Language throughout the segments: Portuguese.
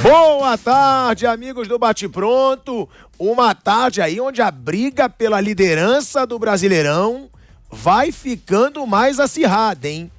Boa tarde, amigos do Bate Pronto. Uma tarde aí onde a briga pela liderança do Brasileirão vai ficando mais acirrada, hein?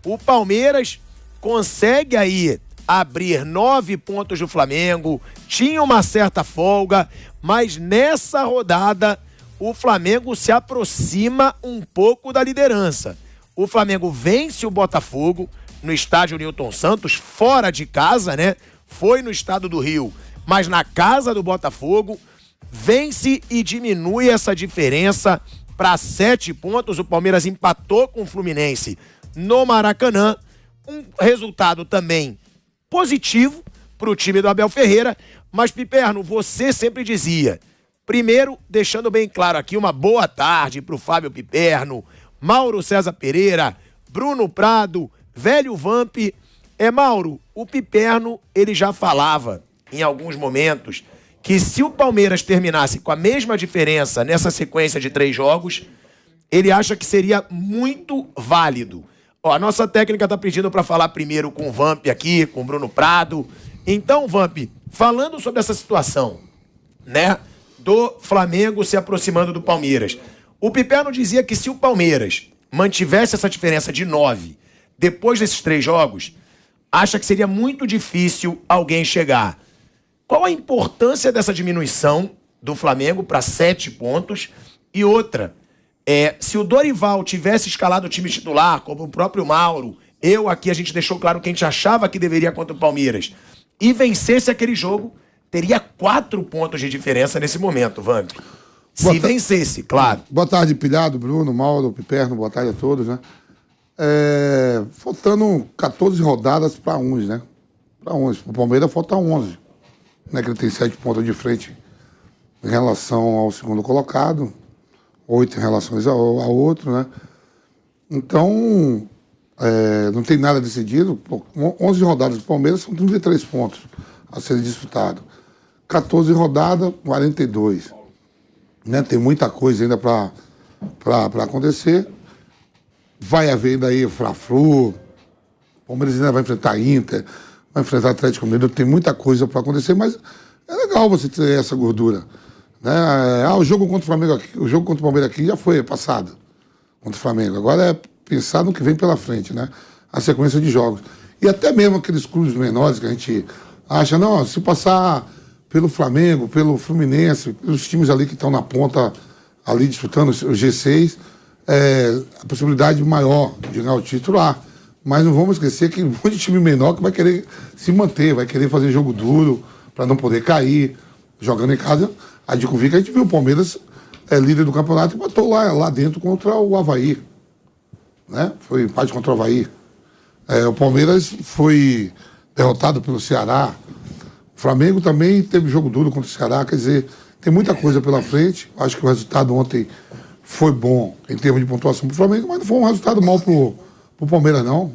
O Palmeiras consegue aí abrir 9 pontos do Flamengo, tinha uma certa folga, mas nessa rodada o Flamengo se aproxima um pouco da liderança. O Flamengo vence o Botafogo no estádio Newton Santos, fora de casa, né? Foi no estado do Rio, mas na casa do Botafogo, vence e diminui essa diferença para 7 pontos. O Palmeiras empatou com o Fluminense no Maracanã. Um resultado também positivo para o time do Abel Ferreira. Mas, Piperno, você sempre dizia, primeiro, deixando bem claro aqui, uma boa tarde para o Fábio Piperno, Mauro César Pereira, Bruno Prado, Velho Vamp. Mauro, o Piperno, ele já falava em alguns momentos que se o Palmeiras terminasse com a mesma diferença nessa sequência de 3 jogos, ele acha que seria muito válido. A nossa técnica tá pedindo para falar primeiro com o Vamp aqui, com o Bruno Prado. Então, Vamp, falando sobre essa situação, né, do Flamengo se aproximando do Palmeiras, o Piperno dizia que se o Palmeiras mantivesse essa diferença de 9 depois desses 3 jogos, acha que seria muito difícil alguém chegar. Qual a importância dessa diminuição do Flamengo para 7 pontos? E outra, se o Dorival tivesse escalado o time titular, como o próprio Mauro, a gente deixou claro que a gente achava que deveria contra o Palmeiras, e vencesse aquele jogo, teria 4 pontos de diferença nesse momento, Vamp. Se vencesse, claro. Boa tarde, Pilhado, Bruno, Mauro, Piperno, boa tarde a todos, né? Faltando 14 rodadas para 11, né? Para 11. O Palmeiras falta 11. Né? Que ele tem 7 pontos de frente em relação ao segundo colocado, 8 em relação ao outro, né? Então, não tem nada decidido. 11 rodadas do Palmeiras são 33 pontos a serem disputados. 14 rodadas, 42. Né? Tem muita coisa ainda para acontecer. Vai haver daí Fla-Flu, o Palmeiras ainda vai enfrentar Inter, vai enfrentar Atlético Mineiro, tem muita coisa para acontecer, mas é legal você ter essa gordura. Né? O jogo contra o Flamengo aqui, o jogo contra o Palmeiras aqui já foi passado contra o Flamengo. Agora é pensar no que vem pela frente, né? A sequência de jogos. E até mesmo aqueles clubes menores que a gente acha, não, se passar pelo Flamengo, pelo Fluminense, pelos times ali que estão na ponta ali disputando o G6, a possibilidade maior de ganhar o título lá. Mas não vamos esquecer que um monte de time menor que vai querer se manter, vai querer fazer jogo duro para não poder cair, jogando em casa. A gente viu o Palmeiras líder do campeonato e botou lá dentro contra o Avaí. Né? Foi empate contra o Avaí. O Palmeiras foi derrotado pelo Ceará. O Flamengo também teve jogo duro contra o Ceará. Quer dizer, tem muita coisa pela frente. Acho que o resultado ontem foi bom em termos de pontuação pro Flamengo, mas não foi um resultado mal pro Palmeiras, não.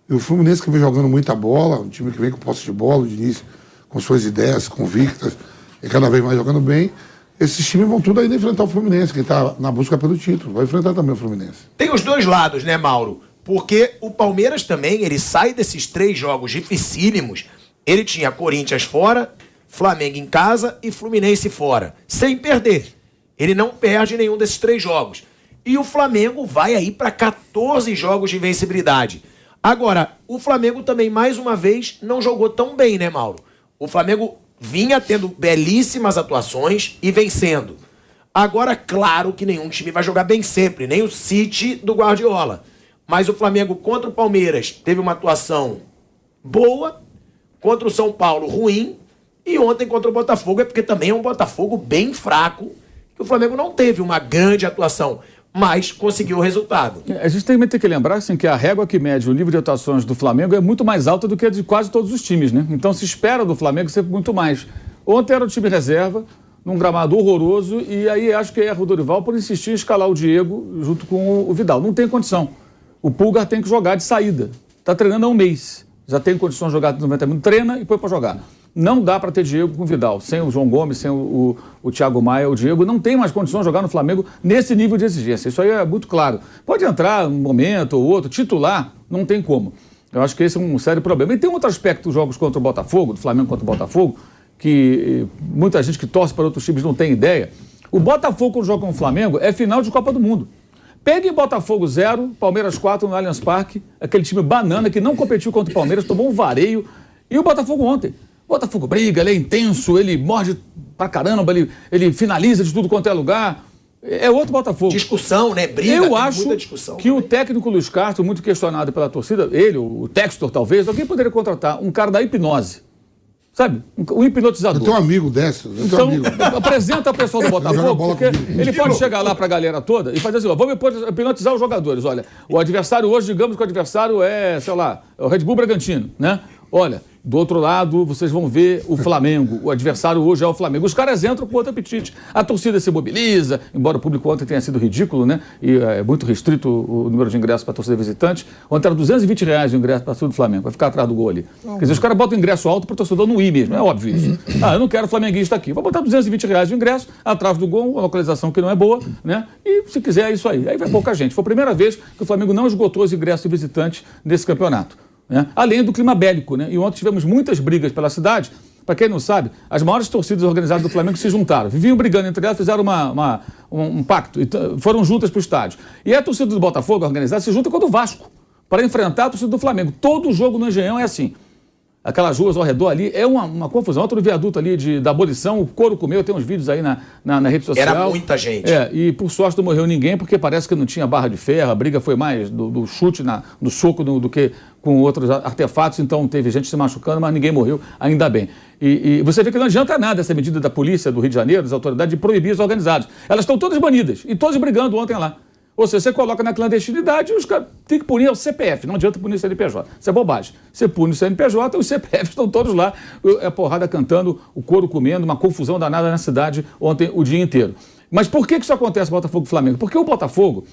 E o Fluminense que vem jogando muita bola, um time que vem com posse de bola, o Diniz com suas ideias convictas, e cada vez mais jogando bem. Esses times vão tudo ainda enfrentar o Fluminense, que está na busca pelo título. Vai enfrentar também o Fluminense. Tem os dois lados, né, Mauro? Porque o Palmeiras também, ele sai desses 3 jogos dificílimos. Ele tinha Corinthians fora, Flamengo em casa e Fluminense fora, sem perder. Ele não perde nenhum desses 3 jogos. E o Flamengo vai aí para 14 jogos de invencibilidade. Agora, o Flamengo também, mais uma vez, não jogou tão bem, né, Mauro? O Flamengo vinha tendo belíssimas atuações e vencendo. Agora, claro que nenhum time vai jogar bem sempre, nem o City do Guardiola. Mas o Flamengo contra o Palmeiras teve uma atuação boa, contra o São Paulo ruim, e ontem contra o Botafogo porque também é um Botafogo bem fraco, que o Flamengo não teve uma grande atuação, mas conseguiu o resultado. A gente também tem que lembrar assim, que a régua que mede o nível de atuações do Flamengo é muito mais alta do que a de quase todos os times, né? Então se espera do Flamengo sempre muito mais. Ontem era o time reserva, num gramado horroroso, e aí acho que erra o Dorival por insistir em escalar o Diego junto com o Vidal. Não tem condição. O Pulgar tem que jogar de saída. Está treinando há um mês. Já tem condição de jogar de 90 minutos, treina e põe para jogar. Não dá para ter Diego com o Vidal. Sem o João Gomes, sem o Thiago Maia, o Diego não tem mais condição de jogar no Flamengo nesse nível de exigência. Isso aí é muito claro. Pode entrar um momento ou outro, titular, não tem como. Eu acho que esse é um sério problema. E tem outro aspecto dos jogos contra o Botafogo, do Flamengo contra o Botafogo, que muita gente que torce para outros times não tem ideia. O Botafogo, quando joga com o Flamengo, é final de Copa do Mundo. Pegue Botafogo 0, Palmeiras 4 no Allianz Parque, aquele time banana que não competiu contra o Palmeiras, tomou um vareio. E o Botafogo ontem. O Botafogo briga, ele é intenso, ele morde pra caramba, ele finaliza de tudo quanto é lugar. É outro Botafogo. Discussão, né? Briga, eu acho muita discussão que também. O técnico Luiz Castro, muito questionado pela torcida, ele, o Textor talvez, alguém poderia contratar um cara da hipnose. Sabe? Um hipnotizador. Eu tenho um amigo desse. Então, apresenta o pessoal do Botafogo, porque ele pode chegar lá pra galera toda e fazer assim, ó, vamos hipnotizar os jogadores. Olha, o adversário hoje, digamos que o adversário é, sei lá, é o Red Bull Bragantino, né? Olha, do outro lado, vocês vão ver o Flamengo. O adversário hoje é o Flamengo. Os caras entram com outro apetite. A torcida se mobiliza, embora o público ontem tenha sido ridículo, né? E é muito restrito o número de ingressos para a torcida visitante. Ontem era R$220 o ingresso para a torcida do Flamengo. Vai ficar atrás do gol ali. Quer dizer, os caras botam o ingresso alto para o torcedor não ir mesmo. É óbvio isso. Eu não quero flamenguista aqui. Vou botar R$220 o ingresso, atrás do gol, uma localização que não é boa, né? E se quiser é isso aí. Aí vai pouca gente. Foi a primeira vez que o Flamengo não esgotou os ingressos de visitantes nesse campeonato. Né? Além do clima bélico, né? E ontem tivemos muitas brigas pela cidade. Para quem não sabe, as maiores torcidas organizadas do Flamengo se juntaram, viviam brigando entre elas, fizeram um pacto e foram juntas para o estádio. E a torcida do Botafogo organizada se junta contra o Vasco para enfrentar a torcida do Flamengo. Todo jogo no Engenhão é assim. Aquelas ruas ao redor ali, é uma confusão. Outro viaduto ali da abolição, o couro comeu, tem uns vídeos aí na rede social. Era muita gente. E por sorte não morreu ninguém, porque parece que não tinha barra de ferro, a briga foi mais do chute, do soco do que com outros artefatos, então teve gente se machucando, mas ninguém morreu, ainda bem. E você vê que não adianta nada essa medida da polícia do Rio de Janeiro, das autoridades, de proibir os organizados. Elas estão todas banidas, e todas brigando ontem lá. Ou seja, você coloca na clandestinidade e os caras têm que punir o CPF, não adianta punir o CNPJ. Isso é bobagem. Você pune o CNPJ e os CPF estão todos lá, a porrada cantando, o couro comendo, uma confusão danada na cidade ontem o dia inteiro. Mas por que isso acontece no Botafogo e Flamengo? Porque o Botafogo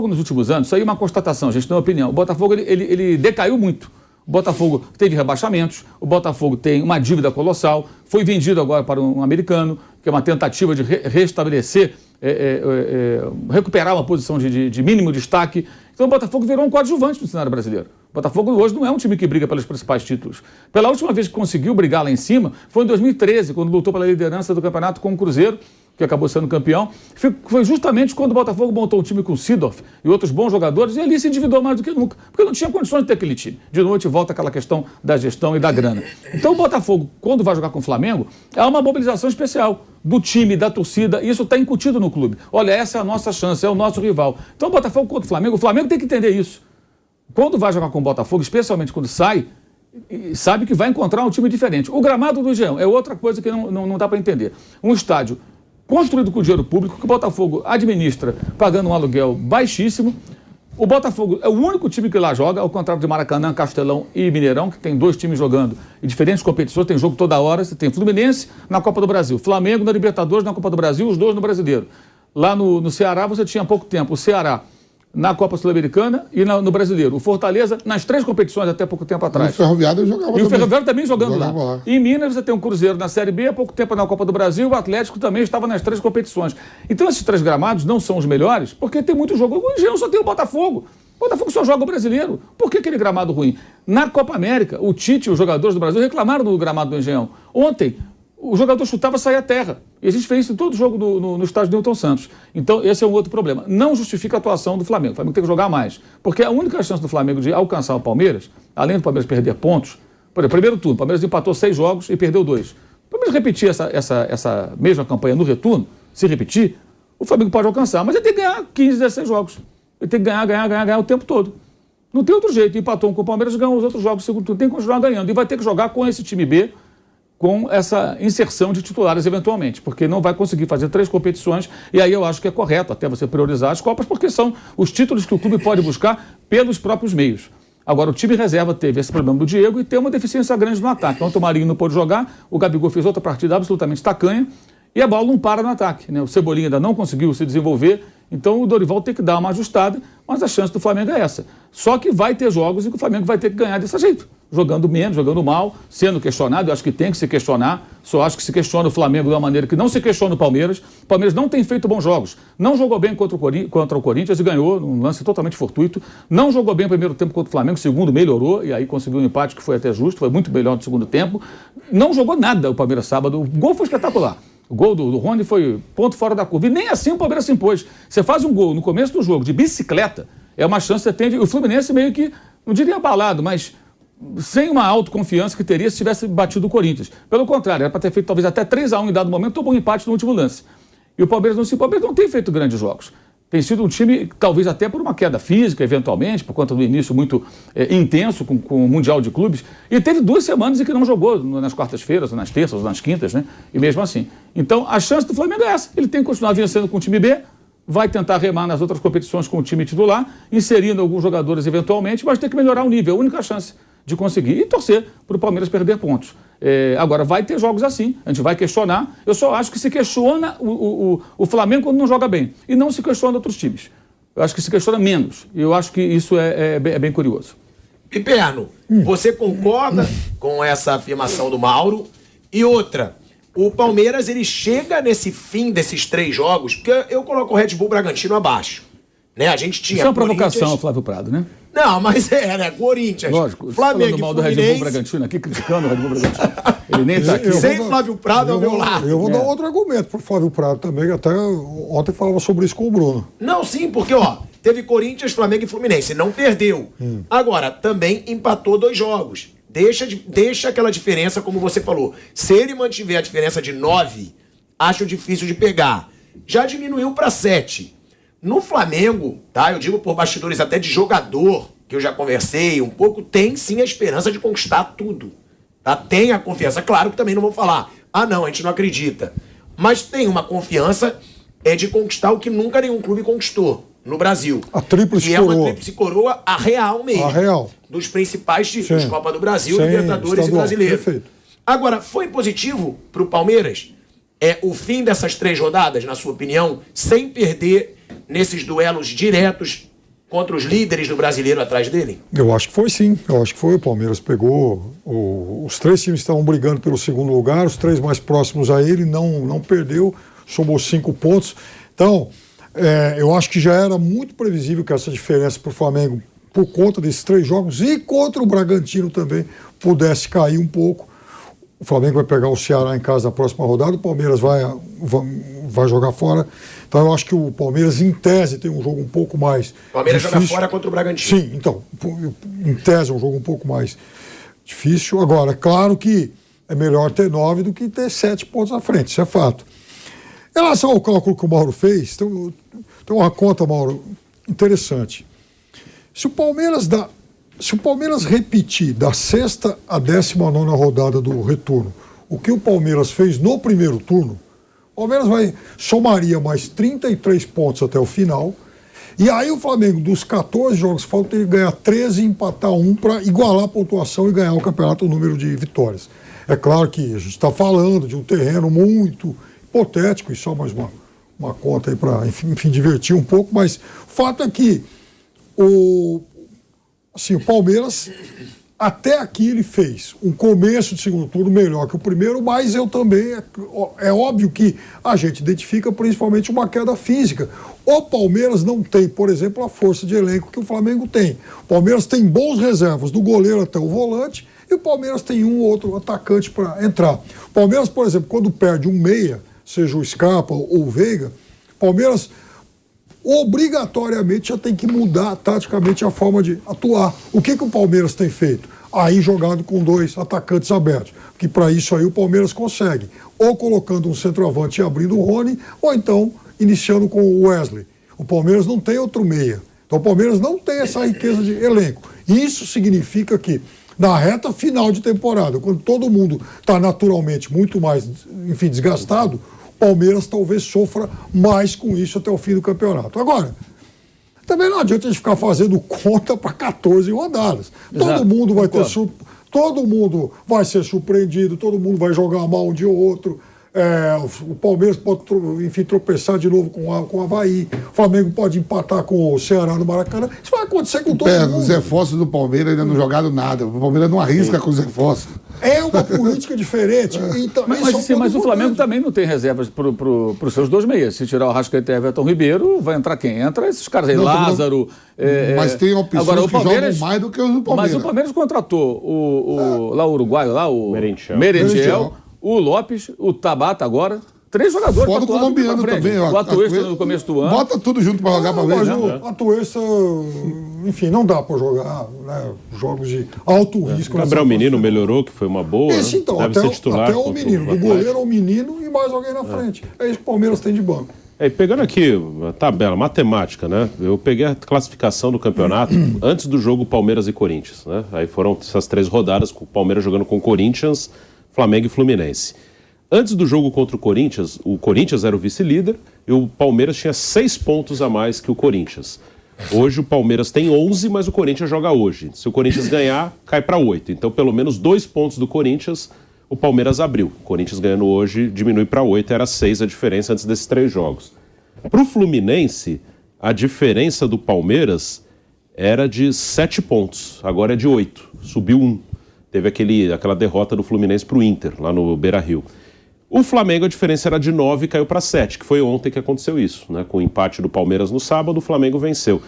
nos últimos anos, isso aí é uma constatação, a gente tem uma opinião, o Botafogo ele decaiu muito. O Botafogo teve rebaixamentos, o Botafogo tem uma dívida colossal, foi vendido agora para um americano, que é uma tentativa de restabelecer, recuperar uma posição de mínimo destaque. Então o Botafogo virou um coadjuvante no cenário brasileiro. O Botafogo hoje não é um time que briga pelos principais títulos. Pela última vez que conseguiu brigar lá em cima, foi em 2013, quando lutou pela liderança do campeonato com o Cruzeiro, que acabou sendo campeão. Foi justamente quando o Botafogo montou um time com o Seedorf e outros bons jogadores, e ali se endividou mais do que nunca, porque não tinha condições de ter aquele time. De noite volta aquela questão da gestão e da grana. Então o Botafogo, quando vai jogar com o Flamengo, é uma mobilização especial do time, da torcida, e isso está incutido no clube. Olha, essa é a nossa chance, é o nosso rival. Então o Botafogo contra o Flamengo tem que entender isso. Quando vai jogar com o Botafogo, especialmente quando sai, sabe que vai encontrar um time diferente. O gramado do Engenhão é outra coisa que não dá para entender. Um estádio construído com dinheiro público, que o Botafogo administra pagando um aluguel baixíssimo. O Botafogo é o único time que lá joga, ao contrário de Maracanã, Castelão e Mineirão, que tem dois times jogando em diferentes competições, tem jogo toda hora. Você tem Fluminense na Copa do Brasil, Flamengo na Libertadores, na Copa do Brasil, os dois no Brasileiro. Lá no Ceará você tinha há pouco tempo o Ceará na Copa Sul-Americana e no Brasileiro. O Fortaleza nas três competições até pouco tempo atrás. E o Ferroviário jogava também. E o Ferroviário também jogando lá. lá. Em Minas você tem um Cruzeiro na Série B, há pouco tempo na Copa do Brasil, o Atlético também estava nas três competições. Então esses três gramados não são os melhores, porque tem muito jogo. O Engenhão só tem o Botafogo. O Botafogo só joga o brasileiro. Por que aquele gramado ruim? Na Copa América, o Tite e os jogadores do Brasil reclamaram do gramado do Engenhão. Ontem, o jogador chutava e saía a terra. E a gente fez isso em todo jogo no estádio Newton Santos. Então, esse é um outro problema. Não justifica a atuação do Flamengo. O Flamengo tem que jogar mais. Porque a única chance do Flamengo de alcançar o Palmeiras, além do Palmeiras perder pontos, por exemplo, primeiro turno, o Palmeiras empatou 6 jogos e perdeu 2. O Palmeiras repetir essa mesma campanha no retorno, se repetir, o Flamengo pode alcançar. Mas ele tem que ganhar 15, 16 jogos. Ele tem que ganhar o tempo todo. Não tem outro jeito. Empatou com o Palmeiras, ganhou os outros jogos do segundo turno. Tem que continuar ganhando. E vai ter que jogar com esse time B, com essa inserção de titulares eventualmente, porque não vai conseguir fazer 3 competições, e aí eu acho que é correto até você priorizar as Copas, porque são os títulos que o clube pode buscar pelos próprios meios. Agora, o time reserva teve esse problema do Diego e tem uma deficiência grande no ataque. Ontem o Marinho não pôde jogar, o Gabigol fez outra partida absolutamente tacanha, e a bola não para no ataque, né? O Cebolinha ainda não conseguiu se desenvolver, Então o Dorival tem que dar uma ajustada, mas a chance do Flamengo é essa. Só que vai ter jogos em que o Flamengo vai ter que ganhar desse jeito. Jogando menos, jogando mal, sendo questionado. Eu acho que tem que se questionar. Só acho que se questiona o Flamengo de uma maneira que não se questiona o Palmeiras. O Palmeiras não tem feito bons jogos. Não jogou bem contra o Corinthians e ganhou num lance totalmente fortuito. Não jogou bem o primeiro tempo contra o Flamengo, o segundo melhorou e aí conseguiu um empate que foi até justo, foi muito melhor no segundo tempo. Não jogou nada o Palmeiras sábado. O gol foi espetacular. O gol do Rony foi ponto fora da curva. E nem assim o Palmeiras se impôs. Você faz um gol no começo do jogo de bicicleta, é uma chance que você tem. O Fluminense meio que, não diria abalado, mas sem uma autoconfiança que teria se tivesse batido o Corinthians. Pelo contrário, era para ter feito talvez até 3-1 em dado momento, tomou um empate no último lance. E o Palmeiras não tem feito grandes jogos. Tem sido um time, talvez até por uma queda física, eventualmente, por conta do início muito intenso com o Mundial de Clubes. E teve 2 semanas em que não jogou, nas quartas-feiras, nas terças, nas quintas, né? E mesmo assim. Então, a chance do Flamengo é essa. Ele tem que continuar vencendo com o time B, vai tentar remar nas outras competições com o time titular, inserindo alguns jogadores eventualmente, mas tem que melhorar o nível. É a única chance de conseguir e torcer para o Palmeiras perder pontos. Agora, vai ter jogos assim, a gente vai questionar. Eu só acho que se questiona o Flamengo quando não joga bem e não se questiona outros times. Eu acho que se questiona menos e eu acho que isso é bem curioso. Piperno, você concorda com essa afirmação do Mauro? E outra, o Palmeiras ele chega nesse fim desses 3 jogos, porque eu coloco o Red Bull Bragantino abaixo. Né? A gente tinha isso é uma provocação, Flávio Prado, né? Não, mas né? Corinthians, lógico, Flamengo falando mal e Fluminense... do Red Bull Bragantino aqui, criticando o Red Bull Bragantino. Ele nem está aqui. Sem Flávio Prado ao meu lado. Eu vou dar outro argumento pro Flávio Prado também, que até ontem falava sobre isso com o Bruno. Não, sim, porque teve Corinthians, Flamengo e Fluminense, não perdeu. Agora, também empatou 2 jogos. Deixa aquela diferença, como você falou. Se ele mantiver a diferença de 9, acho difícil de pegar. Já diminuiu para 7. No Flamengo, tá? Eu digo por bastidores até de jogador, que eu já conversei um pouco, tem sim a esperança de conquistar tudo. Tá? Tem a confiança. Claro que também não vou falar, não, a gente não acredita. Mas tem uma confiança de conquistar o que nunca nenhum clube conquistou no Brasil. A tríplice coroa. E é uma tríplice coroa, a real mesmo. A real. Dos principais títulos, Copa do Brasil, Libertadores e Brasileiro. Perfeito. Agora, foi positivo pro Palmeiras o fim dessas 3 rodadas, na sua opinião, sem perder nesses duelos diretos contra os líderes do Brasileiro atrás dele? Eu acho que foi sim, eu acho que foi. O Palmeiras pegou, os 3 times estavam brigando pelo segundo lugar, os 3 mais próximos a ele, não perdeu, somou 5 pontos. Então, eu acho que já era muito previsível que essa diferença para o Flamengo, por conta desses 3 jogos, e contra o Bragantino também, pudesse cair um pouco. O Flamengo vai pegar o Ceará em casa na próxima rodada, o Palmeiras vai jogar fora. Então eu acho que o Palmeiras, em tese, tem um jogo um pouco mais O Palmeiras difícil. joga fora contra o Bragantino. Sim, então, em tese é um jogo um pouco mais difícil. Agora, é claro que é melhor ter 9 do que ter 7 pontos à frente, isso é fato. Em relação ao cálculo que o Mauro fez, tem uma conta, Mauro, interessante. Se o Palmeiras repetir da 6ª à 19ª rodada do retorno o que o Palmeiras fez no primeiro turno, o Palmeiras somaria mais 33 pontos até o final, e aí o Flamengo, dos 14 jogos que faltam, teria que ganhar 13 e empatar 1 para igualar a pontuação e ganhar o campeonato, o número de vitórias. É claro que a gente está falando de um terreno muito hipotético, e só mais uma conta aí para, enfim, divertir um pouco, mas o fato é que o Palmeiras, até aqui ele fez um começo de segundo turno melhor que o primeiro, mas eu também, é óbvio que a gente identifica principalmente uma queda física. O Palmeiras não tem, por exemplo, a força de elenco que o Flamengo tem. O Palmeiras tem bons reservas, do goleiro até o volante, e o Palmeiras tem um ou outro atacante para entrar. O Palmeiras, por exemplo, quando perde um meia, seja o Scarpa ou o Veiga, o Palmeiras obrigatoriamente já tem que mudar taticamente a forma de atuar. O que o Palmeiras tem feito? Aí jogado com 2 atacantes abertos, que para isso aí o Palmeiras consegue, ou colocando um centroavante e abrindo o Rony, ou então iniciando com o Wesley. O Palmeiras não tem outro meia, então o Palmeiras não tem essa riqueza de elenco. Isso significa que na reta final de temporada, quando todo mundo está naturalmente muito mais, desgastado, Palmeiras talvez sofra mais com isso até o fim do campeonato. Agora, também não adianta a gente ficar fazendo conta para 14 rodadas. Exato. Todo mundo vai ser surpreendido, todo mundo vai jogar mal um de outro. O Palmeiras pode, enfim, tropeçar de novo com o Avaí. O Flamengo pode empatar com o Ceará no Maracanã. Isso vai acontecer com todo mundo. Os reforços do Palmeiras ainda não jogaram nada. O Palmeiras não arrisca com os reforços. É uma política diferente. Então, mas o Flamengo também não tem reservas para os seus dois meias. Se tirar o Arrascaeta e Everton Ribeiro, vai entrar quem? Entra esses caras aí, Lázaro. Mas tem opções agora, que jogam mais do que os do Palmeiras. Mas o Palmeiras contratou o uruguaio lá, o Merentiel, o Lopes, o Tabata agora. 3 jogadores. Fora o colombiano também. O Atuesta no começo do ano. Bota tudo junto para jogar para ver. Mas o Atuesta, enfim, não dá para jogar, né, jogos de alto risco. O Gabriel Menino melhorou, que foi uma boa. Esse, então, deve ser titular. Até o menino. Do goleiro ao menino e mais alguém na frente. É isso que o Palmeiras tem de banco. Pegando aqui a tabela, matemática, né? Eu peguei a classificação do campeonato antes do jogo Palmeiras e Corinthians, né? Aí foram essas 3 rodadas, com o Palmeiras jogando com Corinthians, Flamengo e Fluminense. Antes do jogo contra o Corinthians era o vice-líder e o Palmeiras tinha 6 pontos a mais que o Corinthians. Hoje o Palmeiras tem 11, mas o Corinthians joga hoje. Se o Corinthians ganhar, cai para 8. Então, pelo menos 2 pontos do Corinthians, o Palmeiras abriu. O Corinthians ganhando hoje diminui para 8, era 6 a diferença antes desses 3 jogos. Para o Fluminense, a diferença do Palmeiras era de 7 pontos, agora é de 8, subiu 1. Teve aquela derrota do Fluminense para o Inter, lá no Beira-Rio. O Flamengo, a diferença era de 9 e caiu para 7, que foi ontem que aconteceu isso, né? Com o empate do Palmeiras no sábado, o Flamengo venceu.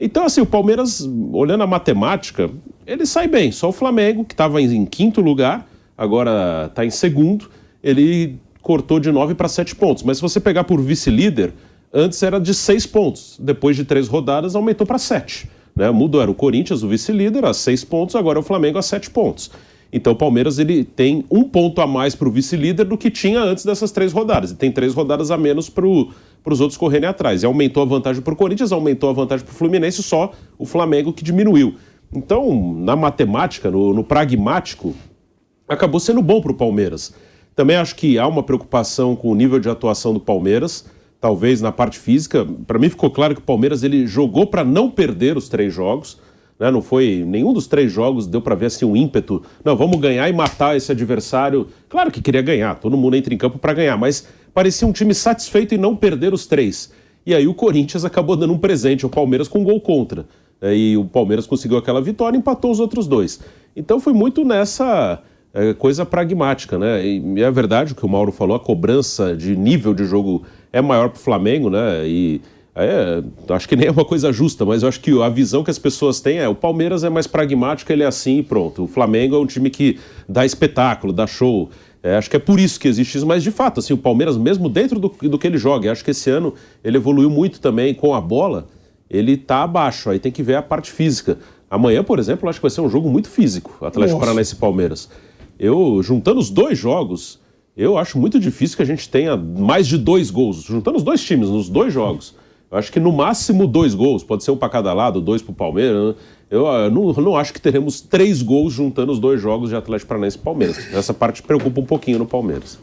Então, assim, o Palmeiras, olhando a matemática, ele sai bem. Só o Flamengo, que estava em 5º lugar, agora está em 2º, ele cortou de 9 para 7 pontos. Mas se você pegar por vice-líder, antes era de 6 pontos. Depois de 3 rodadas, aumentou para 7. Né? Mudou, era o Corinthians, o vice-líder, a 6 pontos, agora é o Flamengo a 7 pontos. Então o Palmeiras ele tem 1 ponto a mais para o vice-líder do que tinha antes dessas 3 rodadas. E tem 3 rodadas a menos para os outros correrem atrás. E aumentou a vantagem para o Corinthians, aumentou a vantagem para o Fluminense, só o Flamengo que diminuiu. Então, na matemática, no pragmático, acabou sendo bom para o Palmeiras. Também acho que há uma preocupação com o nível de atuação do Palmeiras, talvez na parte física. Para mim ficou claro que o Palmeiras ele jogou para não perder os 3 jogos. Né? Não foi nenhum dos 3 jogos, deu para ver assim um ímpeto. Não, vamos ganhar e matar esse adversário. Claro que queria ganhar, todo mundo entra em campo para ganhar, mas parecia um time satisfeito em não perder os 3. E aí o Corinthians acabou dando um presente ao Palmeiras com um gol contra. E o Palmeiras conseguiu aquela vitória e empatou os outros 2. Então foi muito nessa coisa pragmática, né? E é verdade o que o Mauro falou, a cobrança de nível de jogo é maior para o Flamengo, né? E acho que nem é uma coisa justa, mas eu acho que a visão que as pessoas têm o Palmeiras é mais pragmático, ele é assim e pronto. O Flamengo é um time que dá espetáculo, dá show. Acho que é por isso que existe isso, mas de fato, assim, o Palmeiras, mesmo dentro do que ele joga, acho que esse ano ele evoluiu muito também com a bola, ele tá abaixo, aí tem que ver a parte física. Amanhã, por exemplo, acho que vai ser um jogo muito físico, Atlético Paranaense e Palmeiras. Juntando os 2 jogos, eu acho muito difícil que a gente tenha mais de 2 gols, juntando os 2 times, nos 2 jogos. Eu acho que no máximo 2 gols, pode ser um para cada lado, 2 para o Palmeiras. Né? Eu não acho que teremos 3 gols juntando os 2 jogos de Atlético Paranaense e Palmeiras. Essa parte preocupa um pouquinho no Palmeiras.